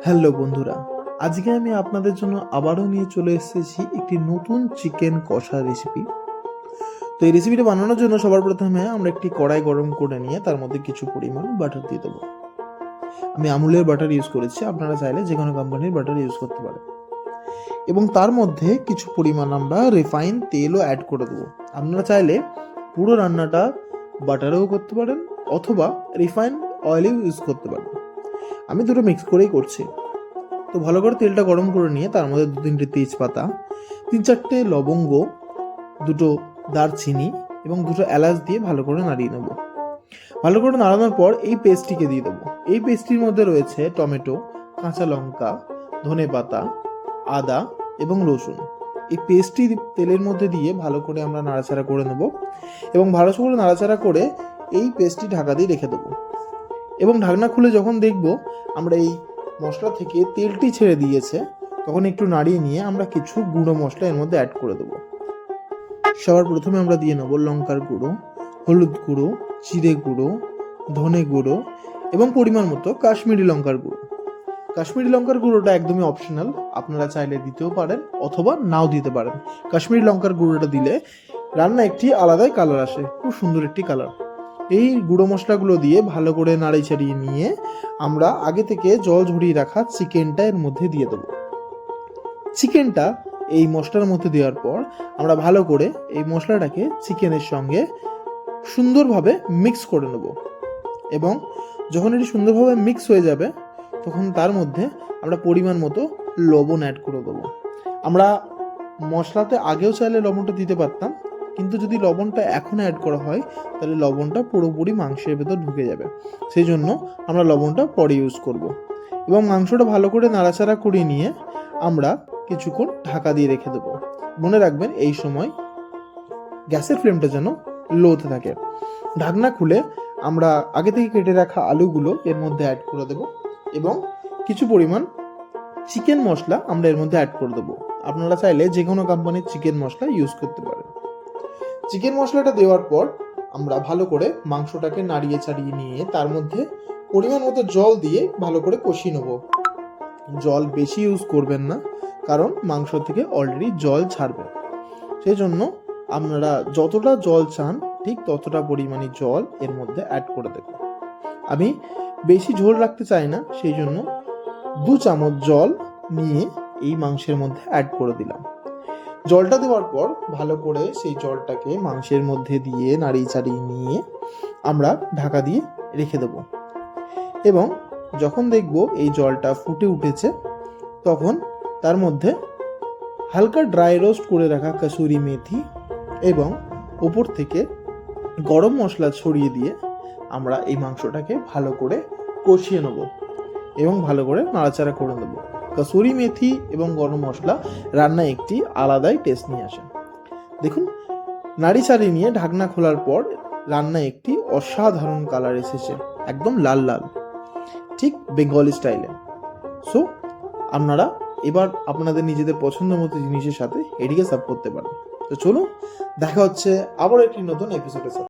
Hello বন্ধুরা, আজকে আমি আপনাদের জন্য আবারও নিয়ে চলে এসেছি একটি নতুন চিকেন কষা রেসিপি। তো এই রেসিপিটা বানানোর জন্য সবার প্রথমে আমরা একটি কড়াই গরম করে নিয়ে তার মধ্যে কিছু পরিমাণ বাটার দিয়ে দেবো। আমি আমুলের বাটার ইউজ করেছি, আপনারা চাইলে যে কোনো কোম্পানির বাটার ইউজ করতে পারেন। এবং তার মধ্যে কিছু পরিমাণ আমরা রিফাইন তেলও অ্যাড করে দেবো। আপনারা চাইলে পুরো রান্নাটা বাটারেও করতে পারেন অথবা রিফাইন অয়েলেও ইউজ করতে পারেন। আমি দুটো মিক্স করেই করছি। তো ভালো করে তেলটা গরম করে নিয়ে তার মধ্যে 2-3টে তেজপাতা, 3-4টে লবঙ্গ, 2টো দারচিনি এবং 2টো এলাচ দিয়ে ভালো করে নাড়িয়ে নেব। ভালো করে নাড়ানোর পর এই পেস্টটিকে দিয়ে দেবো। এই পেস্টটির মধ্যে রয়েছে টমেটো, কাঁচা লঙ্কা, ধনেপাতা, আদা এবং রসুন। এই পেস্টটি তেলের মধ্যে দিয়ে ভালো করে আমরা নাড়াচাড়া করে নেব এবং ভালো করে নাড়াচাড়া করে এই পেস্টটি ঢাকা দিয়ে রেখে দেবো। এবং ঢাকনা খুলে যখন দেখব আমরা এই মশলা থেকে তেলটি ছেড়ে দিয়েছে, তখন একটু নাড়িয়ে নিয়ে আমরা কিছু গুঁড়ো মশলা এর মধ্যে অ্যাড করে দেবো। সবার প্রথমে আমরা দিয়ে নেব লঙ্কার গুঁড়ো, হলুদ গুঁড়ো, জিরে গুঁড়ো, ধনে গুঁড়ো এবং পরিমাণ মতো কাশ্মীরি লঙ্কার গুঁড়ো। কাশ্মীরি লঙ্কার গুঁড়োটা একদমই অপশনাল, আপনারা চাইলে দিতেও পারেন অথবা নাও দিতে পারেন। কাশ্মীরি লঙ্কার গুঁড়োটা দিলে রান্না একটি আলাদাই কালার আসে, খুব সুন্দর একটি কালার। এই গুঁড়ো মশলাগুলো দিয়ে ভালো করে নাড়িয়ে চাড়িয়ে নিয়ে আমরা আগে থেকে জল ঝরিয়ে রাখা চিকেনটা এর মধ্যে দিয়ে দেবো। চিকেনটা এই মশলার মধ্যে দেওয়ার পর আমরা ভালো করে এই মশলাটাকে চিকেনের সঙ্গে সুন্দরভাবে মিক্স করে নেব এবং যখন এটি সুন্দরভাবে মিক্স হয়ে যাবে তখন তার মধ্যে আমরা পরিমাণ মতো লবণ অ্যাড করে দেবো। আমরা মশলাতে আগেও চাইলে লবণটা দিতে পারতাম, কিন্তু যদি লবণটা এখন অ্যাড করা হয় তাহলে লবণটা পুরোপুরি মাংসের ভেতর ঢুকে যাবে, সেই জন্য আমরা লবণটা পরে ইউজ করব। এবং মাংসটা ভালো করে নাড়াচাড়া করে নিয়ে আমরা কিছুক্ষণ ঢাকা দিয়ে রেখে দেবো। মনে রাখবেন এই সময় গ্যাসের ফ্লেমটা যেন লোতে থাকে। ঢাকনা খুলে আমরা আগে থেকে কেটে রাখা আলুগুলো এর মধ্যে অ্যাড করে দেবো এবং কিছু পরিমাণ চিকেন মশলা আমরা এর মধ্যে অ্যাড করে দেবো। আপনারা চাইলে যে কোনো কোম্পানির চিকেন মশলা ইউজ করতে পারেন। চিকেন মশলাটা দেওয়ার পর আমরা ভালো করে মাংসটাকে নাড়িয়ে চাড়িয়ে নিয়ে তার মধ্যে পরিমাণ মতো জল দিয়ে ভালো করে কষিয়ে নেব। জল বেশি ইউজ করবেন না, কারণ মাংস থেকে অলরেডি জল ছাড়বে। সেই জন্য আপনারা যতটা জল চান ঠিক ততটা পরিমাণে জল এর মধ্যে অ্যাড করে দেবেন। আমি বেশি ঝোল রাখতে চাই না, সেই জন্য 2 চামচ জল নিয়ে এই মাংসের মধ্যে অ্যাড করে দিলাম। জলটা দেওয়ার পর ভালো করে সেই জলটাকে মাংসের মধ্যে দিয়ে নাড়িয়ে চাড়িয়ে নিয়ে আমরা ঢাকা দিয়ে রেখে দেব। এবং যখন দেখব এই জলটা ফুটে উঠেছে তখন তার মধ্যে হালকা ড্রাই রোস্ট করে রাখা কসুরি মেথি এবং ওপর থেকে গরম মশলা ছড়িয়ে দিয়ে আমরা এই মাংসটাকে ভালো করে কষিয়ে নেব এবং ভালো করে নাড়াচাড়া করে নেব। কসুরি মেথি এবং গরম মশলা রান্নায় একটি আলাদাই টেস্ট নিয়ে আসে। দেখুন, নাড়ি চাড়িয়ে নিয়ে ঢাকনা খোলার পর রান্নায় একটি অসাধারণ কালার এসেছে, একদম লাল লাল, ঠিক বেঙ্গলি স্টাইলে। সো আপনারা এবার আপনাদের নিজেদের পছন্দ মতো জিনিসের সাথে এটিকে সার্ভ করতে পারেন। তো চলুন, দেখা হচ্ছে আবার একটি নতুন এপিসোডের সাথে।